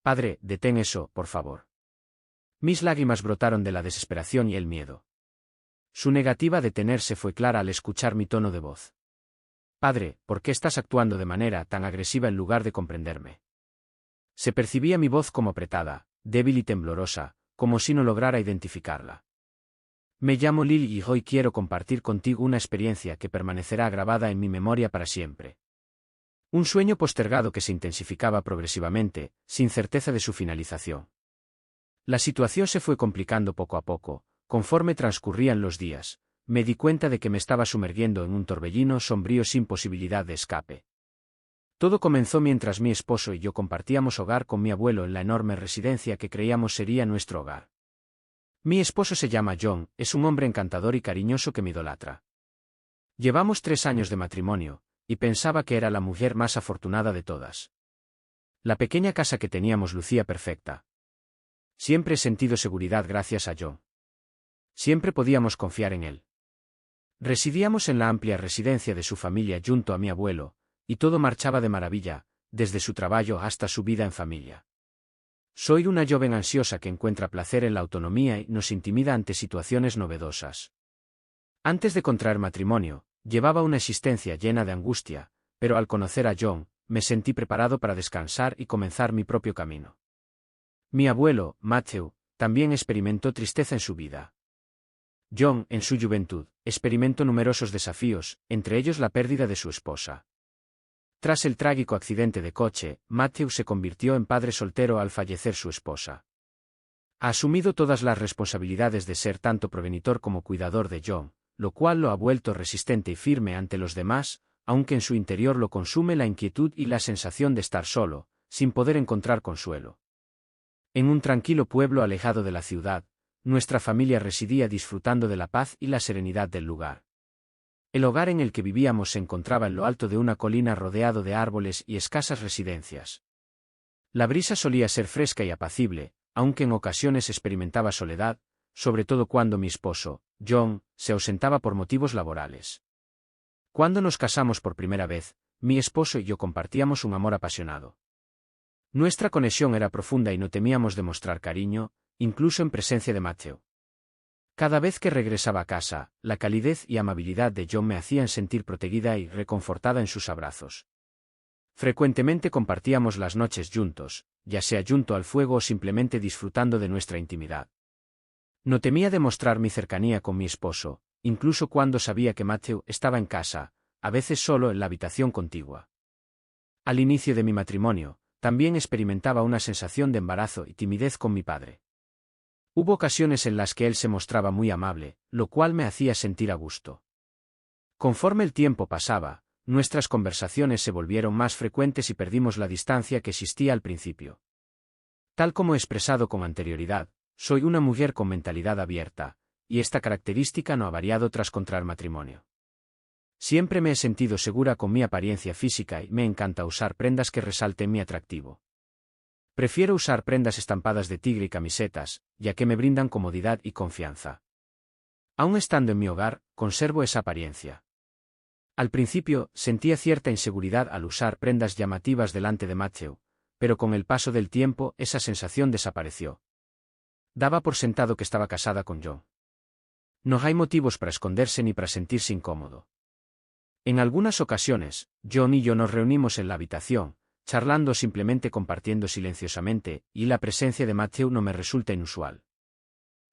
Padre, detén eso, por favor. Mis lágrimas brotaron de la desesperación y el miedo. Su negativa a detenerse fue clara al escuchar mi tono de voz. Padre, ¿por qué estás actuando de manera tan agresiva en lugar de comprenderme? Se percibía mi voz como apretada, débil y temblorosa, como si no lograra identificarla. Me llamo Lily y hoy quiero compartir contigo una experiencia que permanecerá grabada en mi memoria para siempre. Un sueño postergado que se intensificaba progresivamente, sin certeza de su finalización. La situación se fue complicando poco a poco, conforme transcurrían los días. Me di cuenta de que me estaba sumergiendo en un torbellino sombrío sin posibilidad de escape. Todo comenzó mientras mi esposo y yo compartíamos hogar con mi abuelo en la enorme residencia que creíamos sería nuestro hogar. Mi esposo se llama John, es un hombre encantador y cariñoso que me idolatra. Llevamos 3 años de matrimonio, y pensaba que era la mujer más afortunada de todas. La pequeña casa que teníamos lucía perfecta. Siempre he sentido seguridad gracias a John. Siempre podíamos confiar en él. Residíamos en la amplia residencia de su familia junto a mi abuelo, y todo marchaba de maravilla, desde su trabajo hasta su vida en familia. Soy una joven ansiosa que encuentra placer en la autonomía y nos intimida ante situaciones novedosas. Antes de contraer matrimonio, llevaba una existencia llena de angustia, pero al conocer a John, me sentí preparado para descansar y comenzar mi propio camino. Mi abuelo, Matthew, también experimentó tristeza en su vida. John, en su juventud, experimentó numerosos desafíos, entre ellos la pérdida de su esposa. Tras el trágico accidente de coche, Matthew se convirtió en padre soltero al fallecer su esposa. Ha asumido todas las responsabilidades de ser tanto progenitor como cuidador de John, lo cual lo ha vuelto resistente y firme ante los demás, aunque en su interior lo consume la inquietud y la sensación de estar solo, sin poder encontrar consuelo. En un tranquilo pueblo alejado de la ciudad, nuestra familia residía disfrutando de la paz y la serenidad del lugar. El hogar en el que vivíamos se encontraba en lo alto de una colina rodeado de árboles y escasas residencias. La brisa solía ser fresca y apacible, aunque en ocasiones experimentaba soledad, sobre todo cuando mi esposo, John, se ausentaba por motivos laborales. Cuando nos casamos por primera vez, mi esposo y yo compartíamos un amor apasionado. Nuestra conexión era profunda y no temíamos demostrar cariño, incluso en presencia de Matthew. Cada vez que regresaba a casa, la calidez y amabilidad de John me hacían sentir protegida y reconfortada en sus abrazos. Frecuentemente compartíamos las noches juntos, ya sea junto al fuego o simplemente disfrutando de nuestra intimidad. No temía demostrar mi cercanía con mi esposo, incluso cuando sabía que Matthew estaba en casa, a veces solo en la habitación contigua. Al inicio de mi matrimonio, también experimentaba una sensación de embarazo y timidez con mi padre. Hubo ocasiones en las que él se mostraba muy amable, lo cual me hacía sentir a gusto. Conforme el tiempo pasaba, nuestras conversaciones se volvieron más frecuentes y perdimos la distancia que existía al principio. Tal como he expresado con anterioridad, soy una mujer con mentalidad abierta, y esta característica no ha variado tras contraer matrimonio. Siempre me he sentido segura con mi apariencia física y me encanta usar prendas que resalten mi atractivo. Prefiero usar prendas estampadas de tigre y camisetas, ya que me brindan comodidad y confianza. Aún estando en mi hogar, conservo esa apariencia. Al principio, sentía cierta inseguridad al usar prendas llamativas delante de Matthew, pero con el paso del tiempo esa sensación desapareció. Daba por sentado que estaba casada con John. No hay motivos para esconderse ni para sentirse incómodo. En algunas ocasiones, John y yo nos reunimos en la habitación, charlando o simplemente compartiendo silenciosamente, y la presencia de Matthew no me resulta inusual.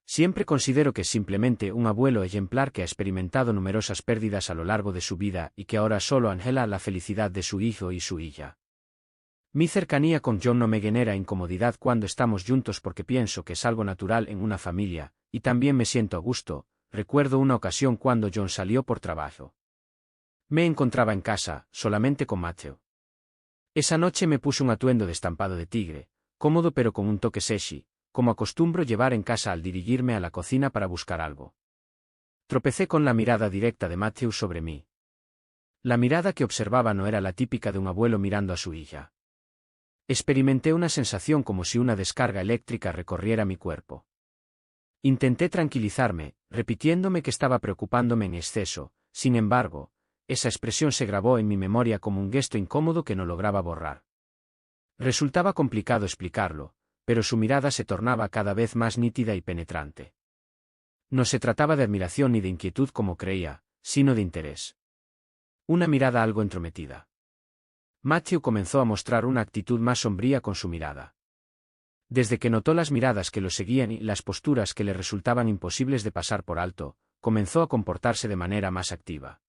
Siempre considero que es simplemente un abuelo ejemplar que ha experimentado numerosas pérdidas a lo largo de su vida y que ahora solo anhela la felicidad de su hijo y su hija. Mi cercanía con John no me genera incomodidad cuando estamos juntos porque pienso que es algo natural en una familia, y también me siento a gusto. Recuerdo una ocasión cuando John salió por trabajo. Me encontraba en casa, solamente con Matthew. Esa noche me puse un atuendo de estampado de tigre, cómodo pero con un toque sexy, como acostumbro llevar en casa al dirigirme a la cocina para buscar algo. Tropecé con la mirada directa de Matthew sobre mí. La mirada que observaba no era la típica de un abuelo mirando a su hija. Experimenté una sensación como si una descarga eléctrica recorriera mi cuerpo. Intenté tranquilizarme, repitiéndome que estaba preocupándome en exceso, sin embargo, esa expresión se grabó en mi memoria como un gesto incómodo que no lograba borrar. Resultaba complicado explicarlo, pero su mirada se tornaba cada vez más nítida y penetrante. No se trataba de admiración ni de inquietud como creía, sino de interés. Una mirada algo entrometida. Matthew comenzó a mostrar una actitud más sombría con su mirada. Desde que notó las miradas que lo seguían y las posturas que le resultaban imposibles de pasar por alto, comenzó a comportarse de manera más activa.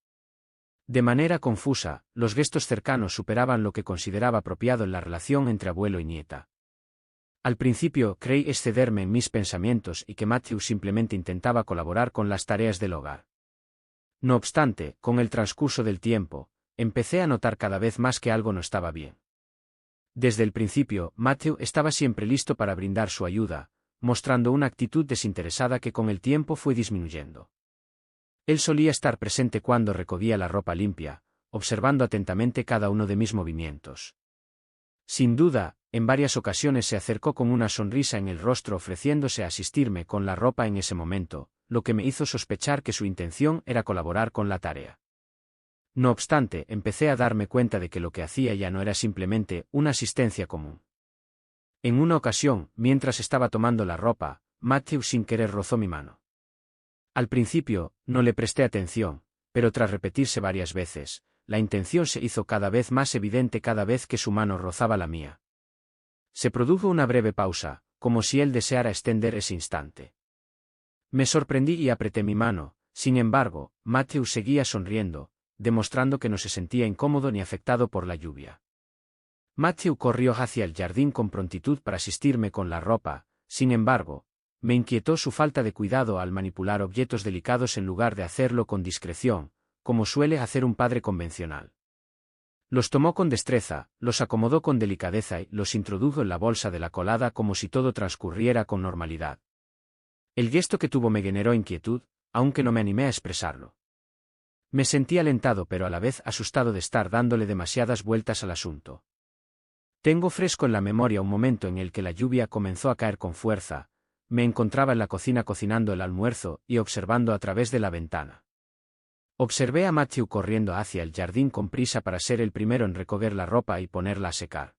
De manera confusa, los gestos cercanos superaban lo que consideraba apropiado en la relación entre abuelo y nieta. Al principio creí excederme en mis pensamientos y que Matthew simplemente intentaba colaborar con las tareas del hogar. No obstante, con el transcurso del tiempo, empecé a notar cada vez más que algo no estaba bien. Desde el principio, Matthew estaba siempre listo para brindar su ayuda, mostrando una actitud desinteresada que con el tiempo fue disminuyendo. Él solía estar presente cuando recogía la ropa limpia, observando atentamente cada uno de mis movimientos. Sin duda, en varias ocasiones se acercó con una sonrisa en el rostro ofreciéndose a asistirme con la ropa en ese momento, lo que me hizo sospechar que su intención era colaborar con la tarea. No obstante, empecé a darme cuenta de que lo que hacía ya no era simplemente una asistencia común. En una ocasión, mientras estaba tomando la ropa, Matthew sin querer rozó mi mano. Al principio, no le presté atención, pero tras repetirse varias veces, la intención se hizo cada vez más evidente cada vez que su mano rozaba la mía. Se produjo una breve pausa, como si él deseara extender ese instante. Me sorprendí y apreté mi mano, sin embargo, Matthew seguía sonriendo, demostrando que no se sentía incómodo ni afectado por la lluvia. Matthew corrió hacia el jardín con prontitud para asistirme con la ropa, sin embargo, me inquietó su falta de cuidado al manipular objetos delicados en lugar de hacerlo con discreción, como suele hacer un padre convencional. Los tomó con destreza, los acomodó con delicadeza y los introdujo en la bolsa de la colada como si todo transcurriera con normalidad. El gesto que tuvo me generó inquietud, aunque no me animé a expresarlo. Me sentí alentado pero a la vez asustado de estar dándole demasiadas vueltas al asunto. Tengo fresco en la memoria un momento en el que la lluvia comenzó a caer con fuerza. Me encontraba en la cocina cocinando el almuerzo y observando a través de la ventana. Observé a Matthew corriendo hacia el jardín con prisa para ser el primero en recoger la ropa y ponerla a secar.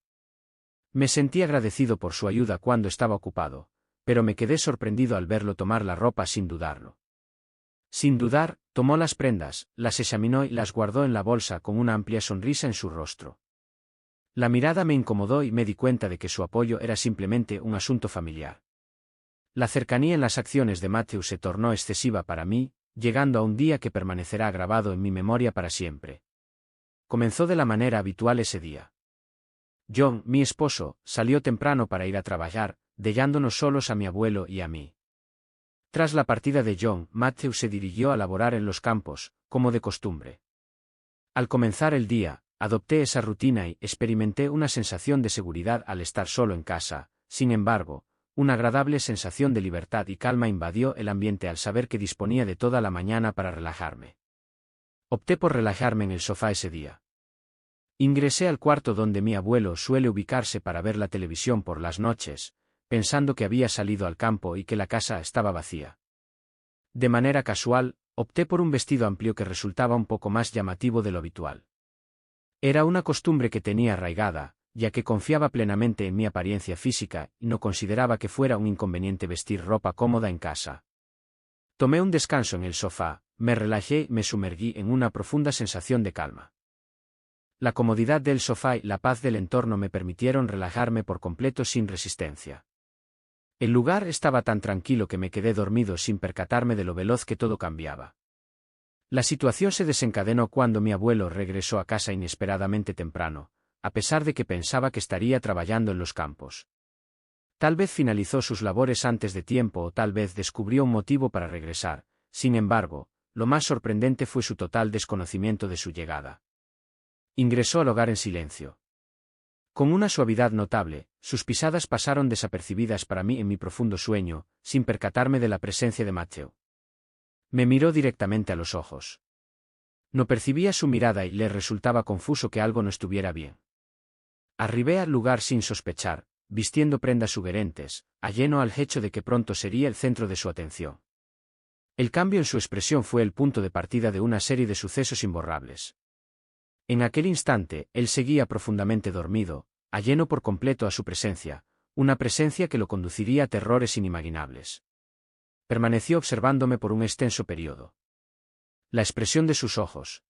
Me sentí agradecido por su ayuda cuando estaba ocupado, pero me quedé sorprendido al verlo tomar la ropa sin dudarlo. Sin dudar, tomó las prendas, las examinó y las guardó en la bolsa con una amplia sonrisa en su rostro. La mirada me incomodó y me di cuenta de que su apoyo era simplemente un asunto familiar. La cercanía en las acciones de Matthew se tornó excesiva para mí, llegando a un día que permanecerá grabado en mi memoria para siempre. Comenzó de la manera habitual ese día. John, mi esposo, salió temprano para ir a trabajar, dejándonos solos a mi abuelo y a mí. Tras la partida de John, Matthew se dirigió a laborar en los campos, como de costumbre. Al comenzar el día, adopté esa rutina y experimenté una sensación de seguridad al estar solo en casa. Sin embargo, una agradable sensación de libertad y calma invadió el ambiente al saber que disponía de toda la mañana para relajarme. Opté por relajarme en el sofá ese día. Ingresé al cuarto donde mi abuelo suele ubicarse para ver la televisión por las noches, pensando que había salido al campo y que la casa estaba vacía. De manera casual, opté por un vestido amplio que resultaba un poco más llamativo de lo habitual. Era una costumbre que tenía arraigada, ya que confiaba plenamente en mi apariencia física y no consideraba que fuera un inconveniente vestir ropa cómoda en casa. Tomé un descanso en el sofá, me relajé y me sumergí en una profunda sensación de calma. La comodidad del sofá y la paz del entorno me permitieron relajarme por completo sin resistencia. El lugar estaba tan tranquilo que me quedé dormido sin percatarme de lo veloz que todo cambiaba. La situación se desencadenó cuando mi abuelo regresó a casa inesperadamente temprano, a pesar de que pensaba que estaría trabajando en los campos. Tal vez finalizó sus labores antes de tiempo o tal vez descubrió un motivo para regresar. Sin embargo, lo más sorprendente fue su total desconocimiento de su llegada. Ingresó al hogar en silencio. Con una suavidad notable, sus pisadas pasaron desapercibidas para mí en mi profundo sueño, sin percatarme de la presencia de Matthew. Me miró directamente a los ojos. No percibía su mirada y le resultaba confuso que algo no estuviera bien. Arribé al lugar sin sospechar, vistiendo prendas sugerentes, ajeno al hecho de que pronto sería el centro de su atención. El cambio en su expresión fue el punto de partida de una serie de sucesos imborrables. En aquel instante, él seguía profundamente dormido, ajeno por completo a su presencia, una presencia que lo conduciría a terrores inimaginables. Permaneció observándome por un extenso periodo. La expresión de sus ojos,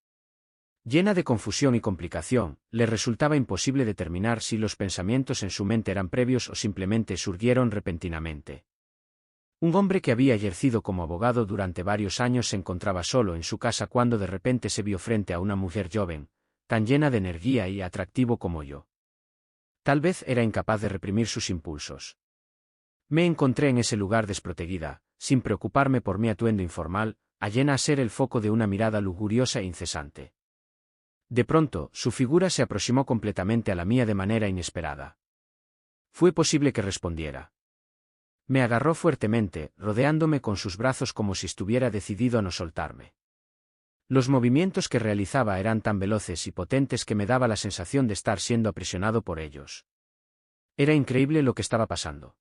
llena de confusión y complicación, le resultaba imposible determinar si los pensamientos en su mente eran previos o simplemente surgieron repentinamente. Un hombre que había ejercido como abogado durante varios años se encontraba solo en su casa cuando de repente se vio frente a una mujer joven, tan llena de energía y atractivo como yo. Tal vez era incapaz de reprimir sus impulsos. Me encontré en ese lugar desprotegida, sin preocuparme por mi atuendo informal, ajena a ser el foco de una mirada lujuriosa e incesante. De pronto, su figura se aproximó completamente a la mía de manera inesperada. Fue posible que respondiera. Me agarró fuertemente, rodeándome con sus brazos como si estuviera decidido a no soltarme. Los movimientos que realizaba eran tan veloces y potentes que me daba la sensación de estar siendo aprisionado por ellos. Era increíble lo que estaba pasando.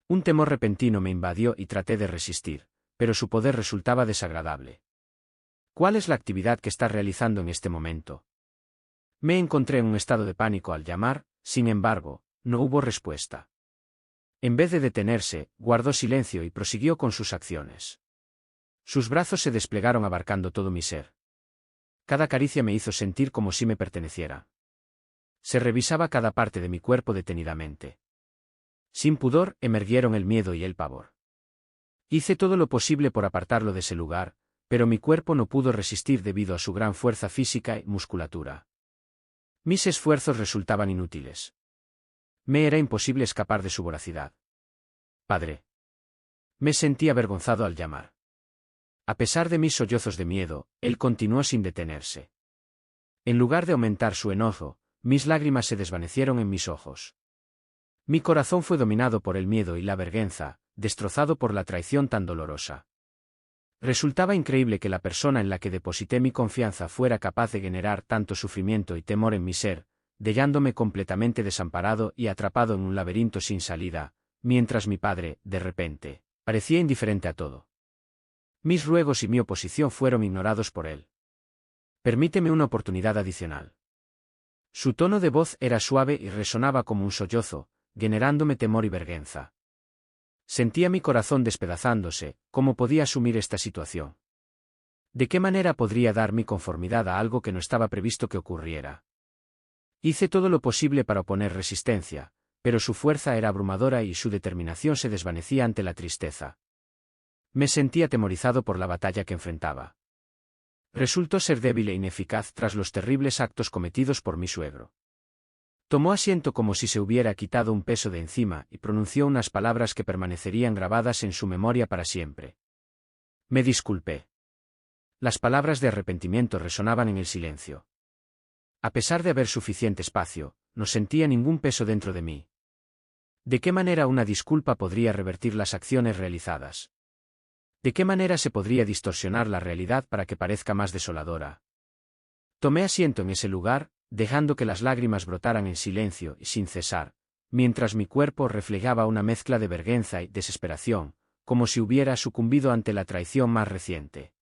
Un temor repentino me invadió y traté de resistir, pero su poder resultaba desagradable. ¿Cuál es la actividad que estás realizando en este momento? Me encontré en un estado de pánico al llamar, sin embargo, no hubo respuesta. En vez de detenerse, guardó silencio y prosiguió con sus acciones. Sus brazos se desplegaron abarcando todo mi ser. Cada caricia me hizo sentir como si me perteneciera. Se revisaba cada parte de mi cuerpo detenidamente. Sin pudor, emergieron el miedo y el pavor. Hice todo lo posible por apartarlo de ese lugar, pero mi cuerpo no pudo resistir debido a su gran fuerza física y musculatura. Mis esfuerzos resultaban inútiles. Me era imposible escapar de su voracidad. Padre. Me sentí avergonzado al llamar. A pesar de mis sollozos de miedo, él continuó sin detenerse. En lugar de aumentar su enojo, mis lágrimas se desvanecieron en mis ojos. Mi corazón fue dominado por el miedo y la vergüenza, destrozado por la traición tan dolorosa. Resultaba increíble que la persona en la que deposité mi confianza fuera capaz de generar tanto sufrimiento y temor en mi ser, dejándome completamente desamparado y atrapado en un laberinto sin salida, mientras mi padre, de repente, parecía indiferente a todo. Mis ruegos y mi oposición fueron ignorados por él. Permíteme una oportunidad adicional. Su tono de voz era suave y resonaba como un sollozo, generándome temor y vergüenza. Sentía mi corazón despedazándose. ¿Cómo podía asumir esta situación? ¿De qué manera podría dar mi conformidad a algo que no estaba previsto que ocurriera? Hice todo lo posible para oponer resistencia, pero su fuerza era abrumadora y su determinación se desvanecía ante la tristeza. Me sentí atemorizado por la batalla que enfrentaba. Resultó ser débil e ineficaz tras los terribles actos cometidos por mi suegro. Tomó asiento como si se hubiera quitado un peso de encima y pronunció unas palabras que permanecerían grabadas en su memoria para siempre. Me disculpé. Las palabras de arrepentimiento resonaban en el silencio. A pesar de haber suficiente espacio, no sentía ningún peso dentro de mí. ¿De qué manera una disculpa podría revertir las acciones realizadas? ¿De qué manera se podría distorsionar la realidad para que parezca más desoladora? Tomé asiento en ese lugar, dejando que las lágrimas brotaran en silencio y sin cesar, mientras mi cuerpo reflejaba una mezcla de vergüenza y desesperación, como si hubiera sucumbido ante la traición más reciente.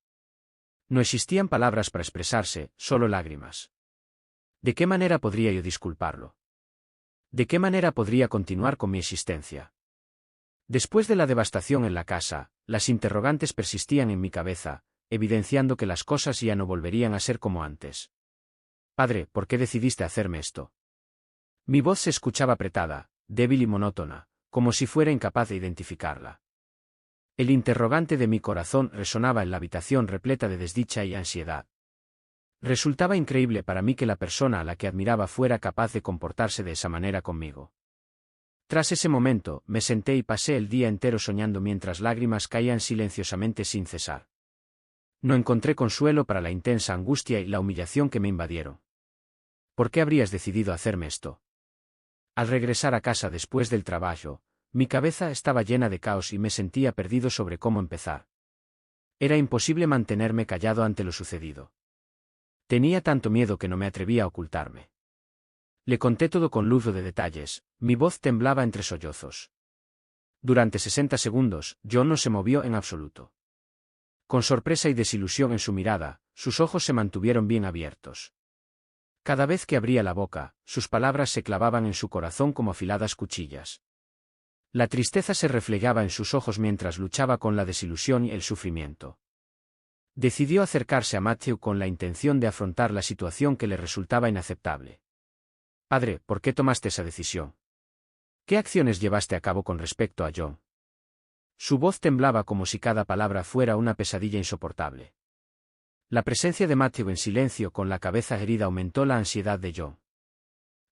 No existían palabras para expresarse, solo lágrimas. ¿De qué manera podría yo disculparlo? ¿De qué manera podría continuar con mi existencia? Después de la devastación en la casa, las interrogantes persistían en mi cabeza, evidenciando que las cosas ya no volverían a ser como antes. Padre, ¿por qué decidiste hacerme esto? Mi voz se escuchaba apretada, débil y monótona, como si fuera incapaz de identificarla. El interrogante de mi corazón resonaba en la habitación repleta de desdicha y ansiedad. Resultaba increíble para mí que la persona a la que admiraba fuera capaz de comportarse de esa manera conmigo. Tras ese momento, me senté y pasé el día entero soñando mientras lágrimas caían silenciosamente sin cesar. No encontré consuelo para la intensa angustia y la humillación que me invadieron. ¿Por qué habrías decidido hacerme esto? Al regresar a casa después del trabajo, mi cabeza estaba llena de caos y me sentía perdido sobre cómo empezar. Era imposible mantenerme callado ante lo sucedido. Tenía tanto miedo que no me atrevía a ocultarme. Le conté todo con lujo de detalles, mi voz temblaba entre sollozos. Durante 60 segundos, John no se movió en absoluto. Con sorpresa y desilusión en su mirada, sus ojos se mantuvieron bien abiertos. Cada vez que abría la boca, sus palabras se clavaban en su corazón como afiladas cuchillas. La tristeza se reflejaba en sus ojos mientras luchaba con la desilusión y el sufrimiento. Decidió acercarse a Matthew con la intención de afrontar la situación que le resultaba inaceptable. Padre, ¿por qué tomaste esa decisión? ¿Qué acciones llevaste a cabo con respecto a John? Su voz temblaba como si cada palabra fuera una pesadilla insoportable. La presencia de Matthew en silencio con la cabeza herida aumentó la ansiedad de John.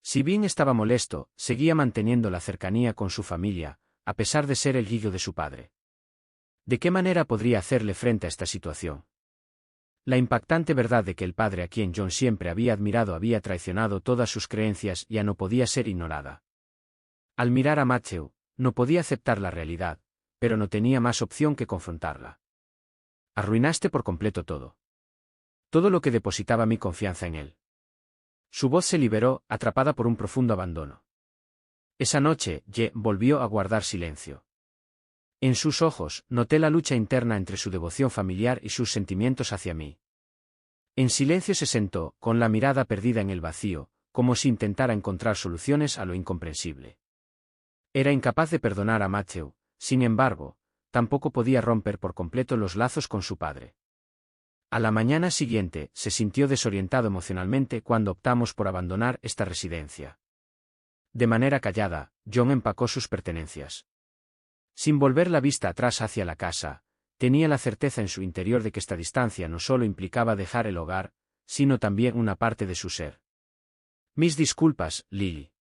Si bien estaba molesto, seguía manteniendo la cercanía con su familia, a pesar de ser el hijo de su padre. ¿De qué manera podría hacerle frente a esta situación? La impactante verdad de que el padre a quien John siempre había admirado había traicionado todas sus creencias ya no podía ser ignorada. Al mirar a Matthew, no podía aceptar la realidad, pero no tenía más opción que confrontarla. Arruinaste por completo todo. Todo lo que depositaba mi confianza en él. Su voz se liberó, atrapada por un profundo abandono. Esa noche, Ye volvió a guardar silencio. En sus ojos, noté la lucha interna entre su devoción familiar y sus sentimientos hacia mí. En silencio se sentó, con la mirada perdida en el vacío, como si intentara encontrar soluciones a lo incomprensible. Era incapaz de perdonar a Matthew, sin embargo, tampoco podía romper por completo los lazos con su padre. A la mañana siguiente, se sintió desorientado emocionalmente cuando optamos por abandonar esta residencia. De manera callada, John empacó sus pertenencias. Sin volver la vista atrás hacia la casa, tenía la certeza en su interior de que esta distancia no solo implicaba dejar el hogar, sino también una parte de su ser. Mis disculpas, Lily.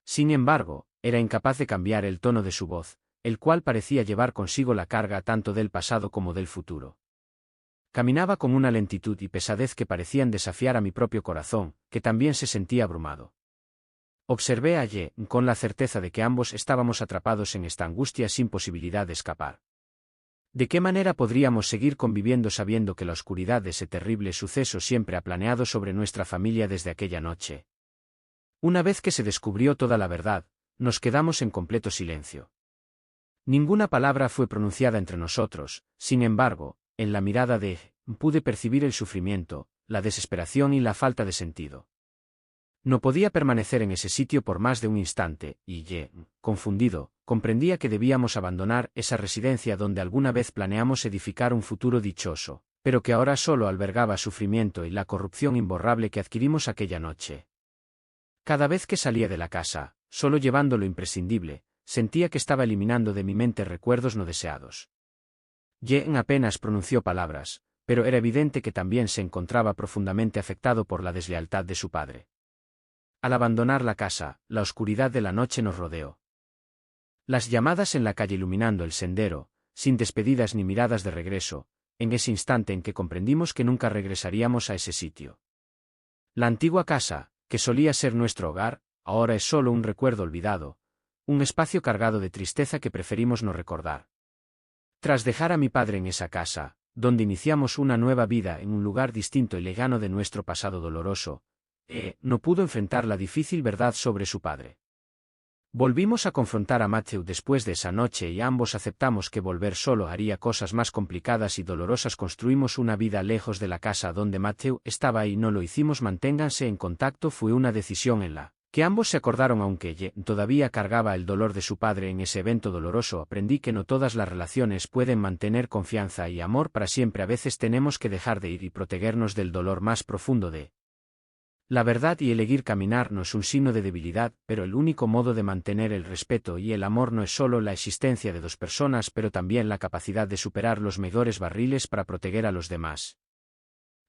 Sin embargo, era incapaz de cambiar el tono de su voz, el cual parecía llevar consigo la carga tanto del pasado como del futuro. Caminaba con una lentitud y pesadez que parecían desafiar a mi propio corazón, que también se sentía abrumado. Observé a Ye, con la certeza de que ambos estábamos atrapados en esta angustia sin posibilidad de escapar. ¿De qué manera podríamos seguir conviviendo sabiendo que la oscuridad de ese terrible suceso siempre ha planeado sobre nuestra familia desde aquella noche? Una vez que se descubrió toda la verdad, nos quedamos en completo silencio. Ninguna palabra fue pronunciada entre nosotros, sin embargo, en la mirada de pude percibir el sufrimiento, la desesperación y la falta de sentido. No podía permanecer en ese sitio por más de un instante, y Ye, confundido, comprendía que debíamos abandonar esa residencia donde alguna vez planeamos edificar un futuro dichoso, pero que ahora solo albergaba sufrimiento y la corrupción imborrable que adquirimos aquella noche. Cada vez que salía de la casa, solo llevando lo imprescindible, sentía que estaba eliminando de mi mente recuerdos no deseados. Ye apenas pronunció palabras, pero era evidente que también se encontraba profundamente afectado por la deslealtad de su padre. Al abandonar la casa, la oscuridad de la noche nos rodeó. Las llamadas en la calle iluminando el sendero, sin despedidas ni miradas de regreso, en ese instante en que comprendimos que nunca regresaríamos a ese sitio. La antigua casa, que solía ser nuestro hogar, ahora es solo un recuerdo olvidado, un espacio cargado de tristeza que preferimos no recordar. Tras dejar a mi padre en esa casa, donde iniciamos una nueva vida en un lugar distinto y lejano de nuestro pasado doloroso, no pudo enfrentar la difícil verdad sobre su padre. Volvimos a confrontar a Matthew después de esa noche y ambos aceptamos que volver solo haría cosas más complicadas y dolorosas. Construimos una vida lejos de la casa donde Matthew estaba y no lo hicimos. Manténganse en contacto fue una decisión en la que ambos se acordaron aunque Ye todavía cargaba el dolor de su padre en ese evento doloroso. Aprendí que no todas las relaciones pueden mantener confianza y amor para siempre. A veces tenemos que dejar de ir y protegernos del dolor más profundo de la verdad, y elegir caminar no es un signo de debilidad, pero el único modo de mantener el respeto y el amor no es solo la existencia de dos personas, pero también la capacidad de superar los mejores barriles para proteger a los demás.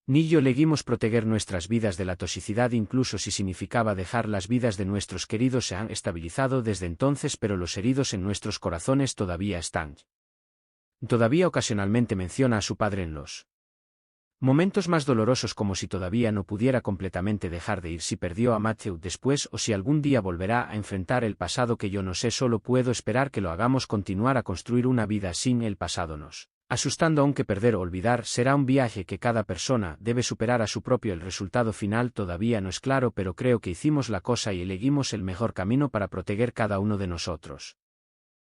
Ni yo elegimos proteger nuestras vidas de la toxicidad, incluso si significaba dejar las vidas de nuestros queridos. Se han estabilizado desde entonces, pero los heridos en nuestros corazones todavía están. Todavía ocasionalmente menciona a su padre en los momentos más dolorosos, como si todavía no pudiera completamente dejar de ir. Si perdió a Matthew después o si algún día volverá a enfrentar el pasado que yo no sé, solo puedo esperar que lo hagamos. Continuar a construir una vida sin el pasado nos asustando, aunque perder o olvidar será un viaje que cada persona debe superar a su propio. El resultado final todavía no es claro, pero creo que hicimos la cosa y elegimos el mejor camino para proteger cada uno de nosotros.